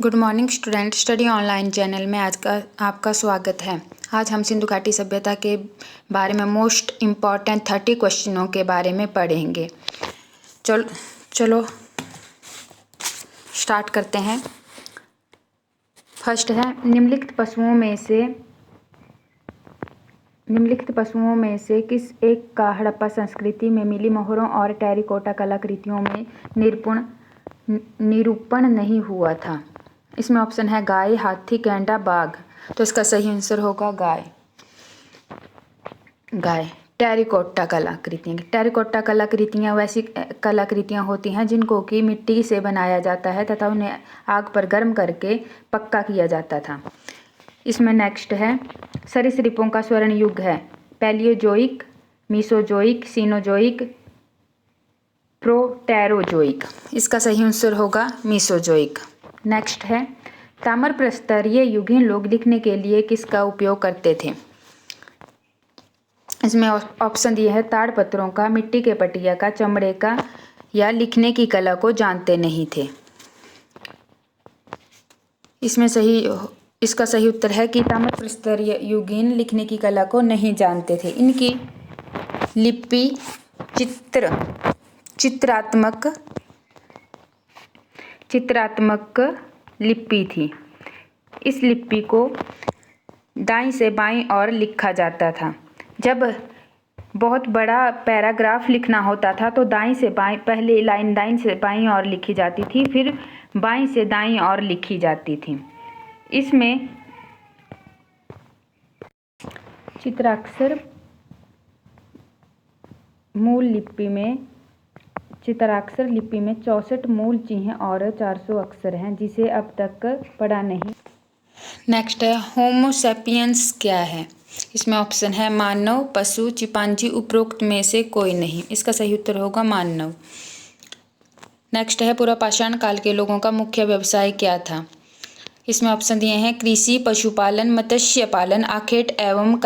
Good morning student, study online channel में आज का आपका स्वागत है। आज हम सिंधु घाटी सभ्यता के बारे में मोस्ट इम्पॉर्टेंट 30 क्वेश्चनों के बारे में पढ़ेंगे। चलो स्टार्ट करते हैं। फर्स्ट है, निम्नलिखित पशुओं में से किस एक का हड़प्पा संस्कृति में मिली मोहरों और टेराकोटा कलाकृतियों में निरूपण नहीं हुआ था। इसमें ऑप्शन है गाय, हाथी, गैंडा, बाघ। तो इसका सही आंसर होगा गाय। टेराकोटा कलाकृतियाँ वैसी कलाकृतियाँ होती हैं जिनको कि मिट्टी से बनाया जाता है तथा उन्हें आग पर गर्म करके पक्का किया जाता था। इसमें नेक्स्ट है, सरीसृपों का स्वर्ण युग है पैलियोजोइक, मीसोजोइक, सीनोजोइक, प्रोटेरोजोइक। इसका सही आंसर होगा मीसोजोइक। नेक्स्ट है, ताम्र प्रस्तरीय युगीन लोग लिखने के लिए किसका उपयोग करते थे। इसमें ऑप्शन दिए हैं ताड़पत्रों का, मिट्टी के पटिया का, चमड़े का या लिखने की कला को जानते नहीं थे। इसका सही उत्तर है कि ताम्र प्रस्तरीय युगीन लिखने की कला को नहीं जानते थे। इनकी लिपि चित्रात्मक लिपि थी। इस लिपि को दाईं से बाईं ओर लिखा जाता था। जब बहुत बड़ा पैराग्राफ लिखना होता था तो दाईं से बाईं, पहले लाइन दाईं से बाईं ओर लिखी जाती थी, फिर बाईं से दाईं ओर लिखी जाती थी। इसमें चित्राक्षर लिपि में 64 मूल चिन्ह और 400 अक्षर हैं, जिसे अब तक पढ़ा नहीं। नेक्स्ट है, होमो सैपियंस क्या है। इसमें ऑप्शन है मानव, पशु, चिंपांजी, उपरोक्त में से कोई नहीं। इसका सही उत्तर होगा मानव। नेक्स्ट है, पूर्व पाषाण काल के लोगों का मुख्य व्यवसाय क्या था। इसमें ऑप्शन दिए हैं कृषि, पशुपालन, मत्स्य पालन, आखेट एवं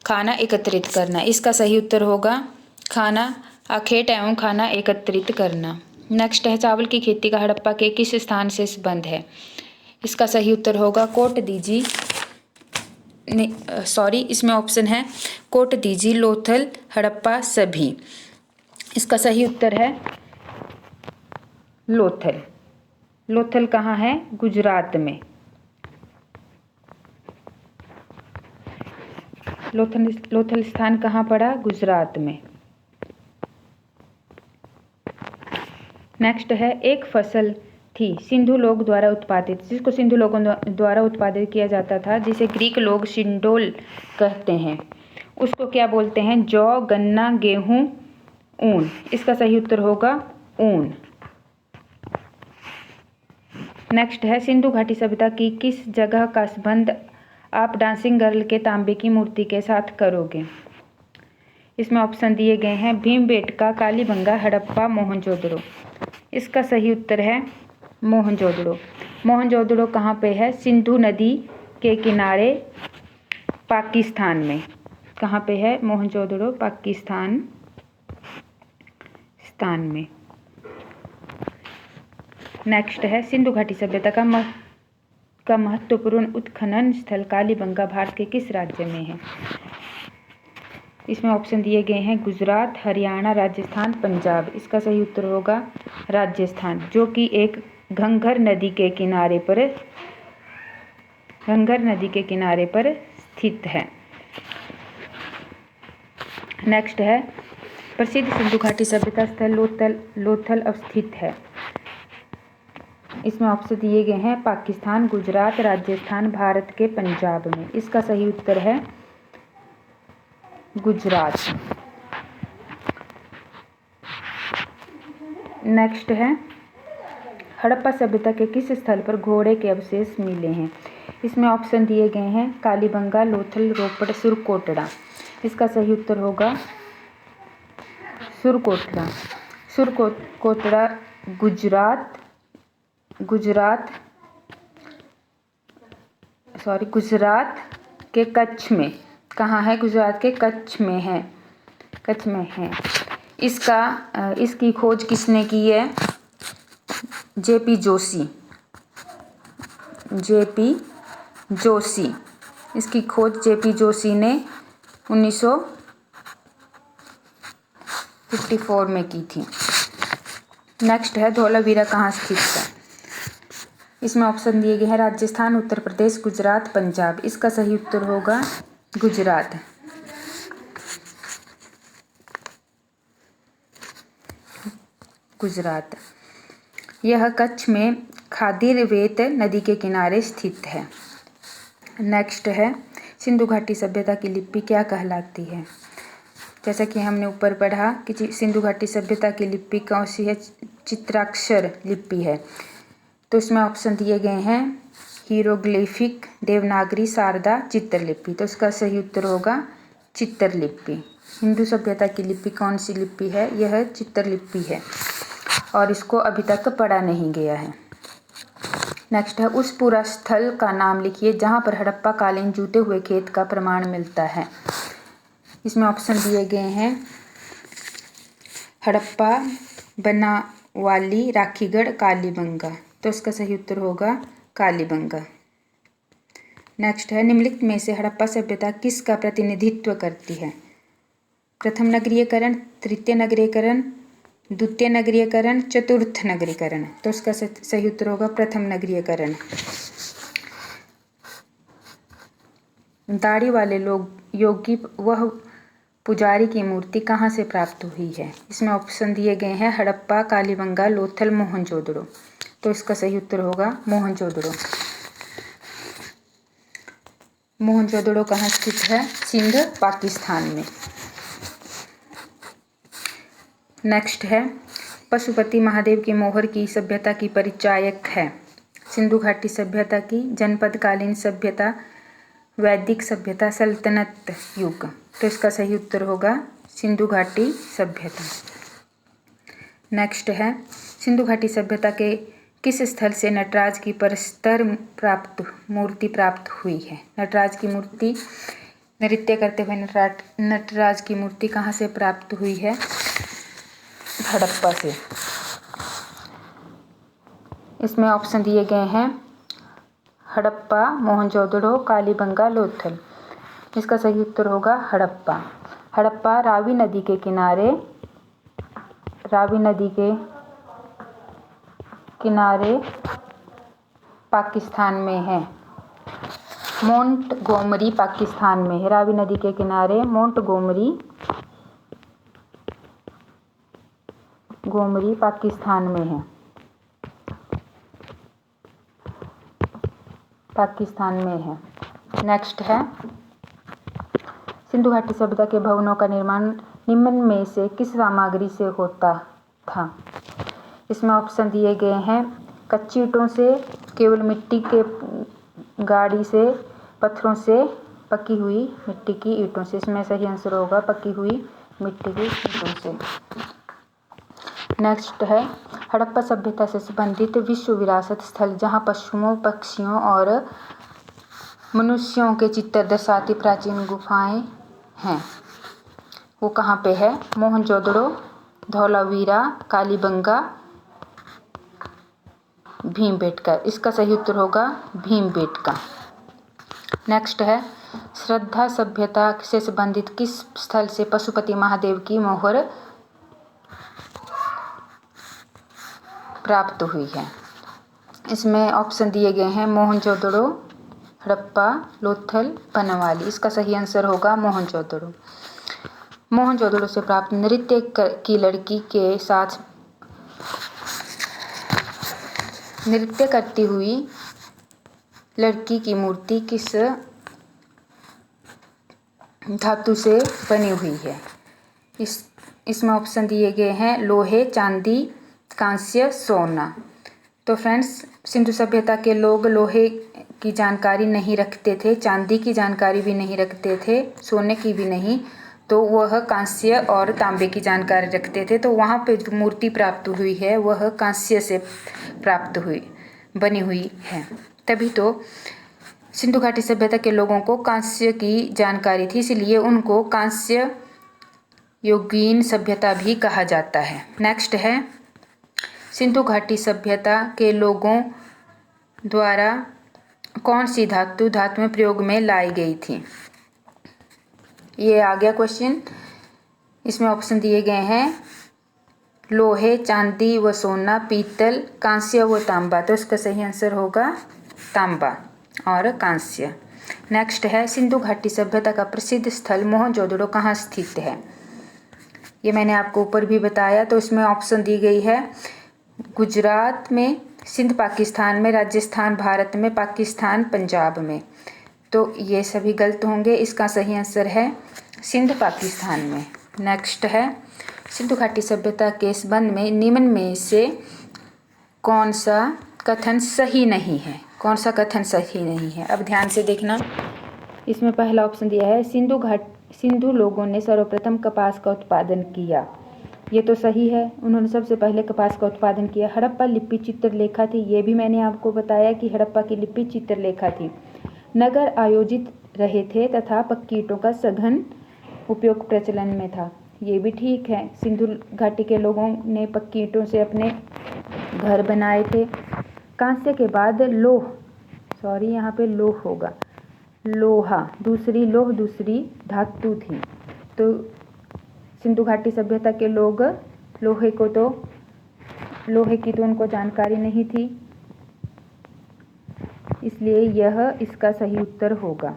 खाना एकत्रित करना। इसका सही उत्तर होगा आखेट एवं खाना एकत्रित करना। नेक्स्ट है, चावल की खेती का हड़प्पा के किस स्थान से संबंध है। इसका सही उत्तर होगा इसमें ऑप्शन है कोटदीजी, लोथल, हड़प्पा, सभी। इसका सही उत्तर है लोथल। लोथल कहाँ है? गुजरात में। लोथल स्थान कहाँ पड़ा? गुजरात में। नेक्स्ट है, एक फसल थी सिंधु लोग द्वारा उत्पादित, जिसको सिंधु लोगों द्वारा उत्पादित किया जाता था, जिसे ग्रीक लोग सिंडोल कहते हैं। उसको क्या बोलते हैं? जौ, गन्ना, गेहूं, ऊन। इसका सही उत्तर होगा ऊन। नेक्स्ट है, सिंधु घाटी सभ्यता की किस जगह का संबंध आप डांसिंग गर्ल के तांबे की मूर्ति के साथ करोगे। इसमें ऑप्शन दिए गए हैं भीमबेटका, कालीबंगा, हड़प्पा, मोहनजोदड़ो। इसका सही उत्तर है मोहनजोदड़ो। मोहनजोदड़ो कहाँ पे है? सिंधु नदी के किनारे, पाकिस्तान में। कहाँ पे है मोहनजोदड़ो? पाकिस्तान में। नेक्स्ट है, सिंधु घाटी सभ्यता का महत्वपूर्ण उत्खनन स्थल कालीबंगा भारत के किस राज्य में है। इसमें ऑप्शन दिए गए हैं गुजरात, हरियाणा, राजस्थान, पंजाब। इसका सही उत्तर होगा राजस्थान, जो कि एक घंघर नदी के किनारे पर स्थित है। नेक्स्ट है, प्रसिद्ध सिंधु घाटी सभ्यता स्थल लोथल अवस्थित है। इसमें ऑप्शन दिए गए हैं पाकिस्तान, गुजरात, राजस्थान, भारत के पंजाब में। इसका सही उत्तर है गुजरात। नेक्स्ट है, हड़प्पा सभ्यता के किस स्थल पर घोड़े के अवशेष मिले हैं। इसमें ऑप्शन दिए गए हैं कालीबंगा, लोथल, रोपड़, सुरकोटड़ा। इसका सही उत्तर होगा सुरकोटड़ा। सुरकोटड़ा गुजरात के कच्छ में। कहाँ है? गुजरात के कच्छ में है। इसकी खोज किसने की है? जेपी जोशी। जेपी जोशी। इसकी खोज जेपी जोशी ने 1954 में की थी। नेक्स्ट है धौलावीरा कहाँ स्थित है। इसमें ऑप्शन दिए गए हैं राजस्थान, उत्तर प्रदेश, गुजरात, पंजाब। इसका सही उत्तर होगा गुजरात। गुजरात। यह कच्छ में खादीरवेत नदी के किनारे स्थित है। नेक्स्ट है सिंधु घाटी सभ्यता की लिपि क्या कहलाती है। जैसा कि हमने ऊपर पढ़ा कि सिंधु घाटी सभ्यता की लिपि कौन सी है, चित्राक्षर लिपि है। तो इसमें ऑप्शन दिए गए हैं हीरोग्लिफिक, देवनागरी, शारदा, चित्रलिपि। तो इसका सही उत्तर होगा चित्रलिपि। हिंदू सभ्यता की लिपि कौन सी लिपि है, यह चित्रलिपि है और इसको अभी तक पढ़ा नहीं गया है। नेक्स्ट है उस पूरा स्थल का नाम लिखिए जहाँ पर हड़प्पा कालीन जूते हुए खेत का प्रमाण मिलता है। इसमें ऑप्शन दिए गए हैं हड़प्पा, बनावाली, राखीगढ़, कालीबंगा। तो इसका सही उत्तर होगा कालीबंगा। नेक्स्ट है निम्नलिखित में से हड़प्पा सभ्यता किसका प्रतिनिधित्व करती है। प्रथम नगरीयकरण, तृतीय नगरीयकरण, द्वितीय नगरीयकरण, चतुर्थ नगरीकरण। तो इसका सही उत्तर होगा प्रथम नगरीयकरण। दाढ़ी वाले लोग योगी वह पुजारी की मूर्ति कहाँ से प्राप्त हुई है। इसमें ऑप्शन दिए गए हैं हड़प्पा, कालीबंगा, लोथल, मोहनजोदड़ो। तो इसका सही उत्तर होगा मोहनजोदड़ो। मोहनजोदड़ो कहाँ स्थित है, सिंध, पाकिस्तान में। नेक्स्ट है पशुपति महादेव की मोहर की सभ्यता की परिचायक है। सिंधु घाटी सभ्यता की, जनपदकालीन सभ्यता, वैदिक सभ्यता, सल्तनत युग। तो इसका सही उत्तर होगा सिंधु घाटी सभ्यता। नेक्स्ट है सिंधु घाटी सभ्यता के किस स्थल से नटराज की प्रस्तर मूर्ति प्राप्त हुई है। नटराज की मूर्ति, नृत्य करते हुए नटराज की मूर्ति कहाँ से प्राप्त हुई है, हड़प्पा से। इसमें ऑप्शन दिए गए हैं हड़प्पा, मोहनजोदड़ो, कालीबंगा, लोथल। इसका सही उत्तर होगा हड़प्पा। हड़प्पा रावी नदी के किनारे पाकिस्तान में है। मोंटगोमरी पाकिस्तान में है। रावी नदी के किनारे मोंटगोमरी पाकिस्तान में है। नेक्स्ट है सिंधु घाटी सभ्यता के भवनों का निर्माण निम्न में से किस सामग्री से होता था। इसमें ऑप्शन दिए गए हैं कच्ची ईंटों से, केवल मिट्टी के गाड़ी से, पत्थरों से, पकी हुई मिट्टी की ईंटों से। इसमें सही आंसर होगा पकी हुई मिट्टी की ईंटों से। नेक्स्ट है हड़प्पा सभ्यता से संबंधित विश्व विरासत स्थल जहाँ पशुओं, पक्षियों और मनुष्यों के चित्र दर्शाती प्राचीन गुफाएं हैं, वो कहाँ पे है। मोहनजोदड़ो, धौलावीरा, कालीबंगा, भीमबेटका। इसका सही उत्तर होगा भीमबेटका। नेक्स्ट है श्रद्धा सभ्यता से संबंधित किस स्थल से पशुपति महादेव की मोहर प्राप्त हुई है। इसमें ऑप्शन दिए गए हैं मोहनजोदड़ो, हड़प्पा, लोथल, बनावाली। इसका सही आंसर होगा मोहनजोदड़ो। मोहनजोदड़ो से प्राप्त नृत्य की लड़की के साथ नृत्य करती हुई लड़की की मूर्ति किस धातु से बनी हुई है। इसमें ऑप्शन दिए गए हैं लोहे, चांदी, कांस्य, सोना। तो फ्रेंड्स सिंधु सभ्यता के लोग लोहे की जानकारी नहीं रखते थे, चांदी की जानकारी भी नहीं रखते थे, सोने की भी नहीं, तो वह कांस्य और तांबे की जानकारी रखते थे। तो वहाँ पे जो मूर्ति प्राप्त हुई है वह कांस्य से बनी हुई है। तभी तो सिंधु घाटी सभ्यता के लोगों को कांस्य की जानकारी थी, इसलिए उनको कांस्य युगीन सभ्यता भी कहा जाता है। नेक्स्ट है सिंधु घाटी सभ्यता के लोगों द्वारा कौन सी धातु धातु में प्रयोग में लाई गई थी? ये आ गया क्वेश्चन। इसमें ऑप्शन दिए गए हैं लोहे, चांदी व सोना, पीतल, कांस्य व तांबा। तो इसका सही आंसर होगा तांबा और कांस्य। नेक्स्ट है सिंधु घाटी सभ्यता का प्रसिद्ध स्थल मोहनजोदड़ो कहाँ स्थित है? ये मैंने आपको ऊपर भी बताया। तो इसमें ऑप्शन दी गई है गुजरात में, सिंध पाकिस्तान में, राजस्थान भारत में, पाकिस्तान पंजाब में। तो ये सभी गलत होंगे। इसका सही आंसर है सिंध पाकिस्तान में। नेक्स्ट है सिंधु घाटी सभ्यता के संबंध में निम्न में से कौन सा कथन सही नहीं है? कौन सा कथन सही नहीं है? अब ध्यान से देखना। इसमें पहला ऑप्शन दिया है सिंधु लोगों ने सर्वप्रथम कपास का उत्पादन किया। ये तो सही है, उन्होंने सबसे पहले कपास का उत्पादन किया। हड़प्पा लिपि चित्रलेखा थी, ये भी मैंने आपको बताया कि हड़प्पा की लिपि चित्रलेखा थी। नगर आयोजित रहे थे तथा पक्की ईंटों का सघन उपयोग प्रचलन में था, ये भी ठीक है। सिंधु घाटी के लोगों ने पक्की ईंटों से अपने घर बनाए थे। कांस्य के बाद यहाँ पे लोह होगा, लोहा दूसरी धातु थी। तो सिंधु घाटी सभ्यता के लोग लोहे की तो उनको जानकारी नहीं थी, इसलिए यह इसका सही उत्तर होगा।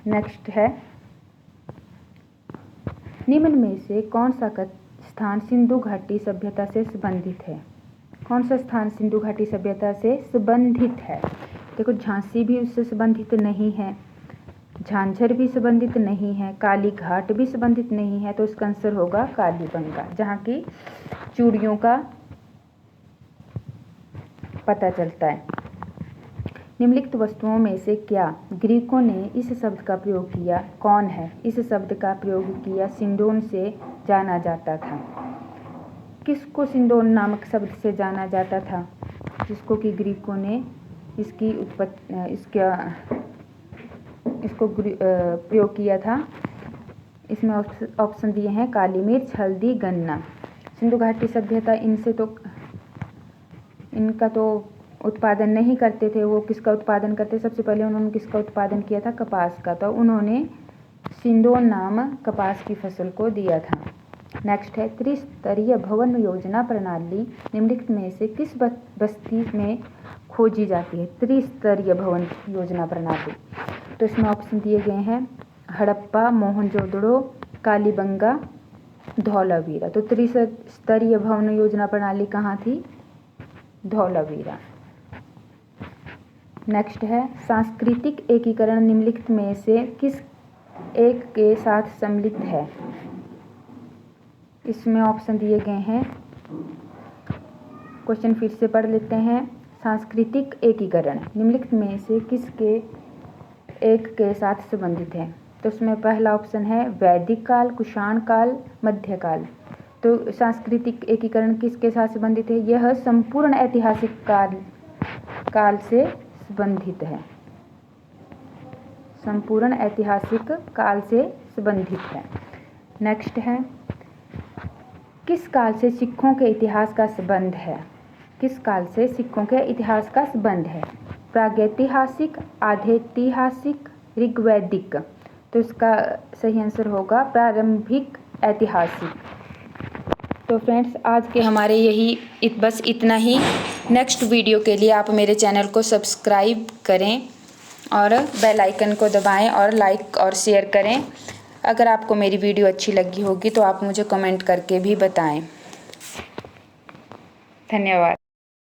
नेक्स्ट है निम्न में से कौन सा स्थान सिंधु घाटी सभ्यता से संबंधित है? कौन सा स्थान सिंधु घाटी सभ्यता से संबंधित है? देखो, झांसी भी उससे संबंधित नहीं है, झांझर भी संबंधित नहीं है, काली घाट भी संबंधित नहीं है। तो इसका आंसर होगा कालीबंगा, जहाँ की चूड़ियों का पता चलता है। निम्नलिखित वस्तुओं में से क्या ग्रीकों ने इस शब्द का प्रयोग किया? कौन है इस शब्द का प्रयोग किया? सिंडोन से जाना जाता था। किसको सिंडोन नामक शब्द से जाना जाता था? जिसको कि ग्रीकों ने इसको प्रयोग किया था। इसमें ऑप्शन दिए हैं काली मिर्च, हल्दी, गन्ना। सिंधु घाटी सभ्यता इनका तो उत्पादन नहीं करते थे। वो किसका उत्पादन करते? सबसे पहले उन्होंने किसका उत्पादन किया था? कपास का। तो उन्होंने सिंडोन नाम कपास की फसल को दिया था। नेक्स्ट है त्रिस्तरीय भवन योजना प्रणाली निम्नलिखित में से किस बस्ती में खोजी जाती है? त्रिस्तरीय भवन योजना प्रणाली। तो इसमें ऑप्शन दिए गए हैं हड़प्पा, मोहनजोदड़ो, कालीबंगा, धौलावीरा। तो त्रिस्तरीय भवन योजना प्रणाली कहाँ थी? धौलावीरा। नेक्स्ट है सांस्कृतिक एकीकरण निम्नलिखित में से किस एक के साथ सम्मिलित है? इसमें ऑप्शन दिए गए हैं, क्वेश्चन फिर से पढ़ लेते हैं। सांस्कृतिक एकीकरण निम्नलिखित में से किसके एक के साथ संबंधित है? तो उसमें पहला ऑप्शन है वैदिक काल, कुषाण काल, मध्यकाल। तो सांस्कृतिक एकीकरण किसके साथ संबंधित है? यह संपूर्ण ऐतिहासिक काल से संबंधित है, संपूर्ण ऐतिहासिक काल से संबंधित है। नेक्स्ट है किस काल से सिखों के इतिहास का संबंध है? किस काल से सिखों के इतिहास का संबंध है? प्रागैतिहासिक, आधैतिहासिक, ऋग्वैदिक। तो इसका सही आंसर होगा प्रारंभिक ऐतिहासिक। तो फ्रेंड्स, आज के हमारे बस इतना ही। नेक्स्ट वीडियो के लिए आप मेरे चैनल को सब्सक्राइब करें और बेल आइकन को दबाएं और लाइक और शेयर करें। अगर आपको मेरी वीडियो अच्छी लगी होगी तो आप मुझे कमेंट करके भी बताएं। धन्यवाद।